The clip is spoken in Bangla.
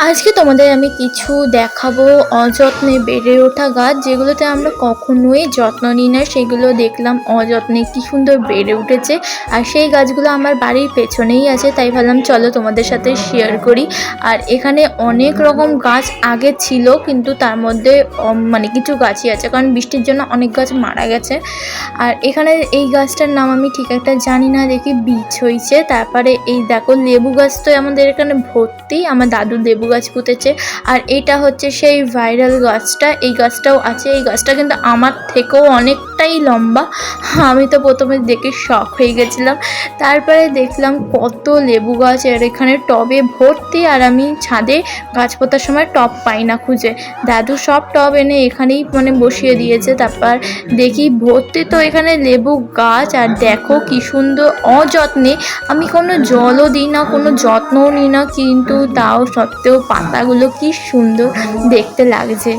আজকে তোমাদের আমি কিছু দেখাবো অযত্নে বেড়ে ওঠা গাছ, যেগুলোতে আমরা কখনোই যত্ন নিই না। সেগুলো দেখলাম অযত্নে কি সুন্দর বেড়ে উঠেছে। আর সেই গাছগুলো আমার বাড়ির পেছনেই আছে, তাই ভাবলাম চলো তোমাদের সাথে শেয়ার করি। আর এখানে অনেক রকম গাছ আগে ছিল, কিন্তু তার মধ্যে মানে কিছু গাছই আছে, কারণ বৃষ্টির জন্য অনেক গাছ মারা গেছে। আর এখানে এই গাছটার নাম আমি ঠিক একটা জানি না, দেখি বীজ হয়েছে। তারপরে এই দেখো লেবু গাছ তো আমাদের এখানে ভর্তি, আমার দাদু লেবু গাছ পুঁতেছে। আর এটা হচ্ছে সেই ভাইরাল গাছটা, এই গাছটাও আছে। এই গাছটা কিন্তু আমার থেকেও অনেকটাই লম্বা। আমি তো প্রথমে দেখে শক হয়ে গেছিলাম। তারপরে দেখলাম কত লেবু গাছ আর এখানে টবে ভর্তি। আর আমি ছাদে গাছ পোঁতার সময় টব পাই না খুঁজে, দাদু সব টব এনে এখানেই মানে বসিয়ে দিয়েছে। তারপর দেখি ভর্তি তো এখানে লেবু গাছ। আর দেখো কি সুন্দর অযত্নে, আমি কোনো জলও দিই না, কোনো যত্নও নিই না, কিন্তু তাও সত্ত্বেও পাতাগুলো কি সুন্দর দেখতে লাগছে।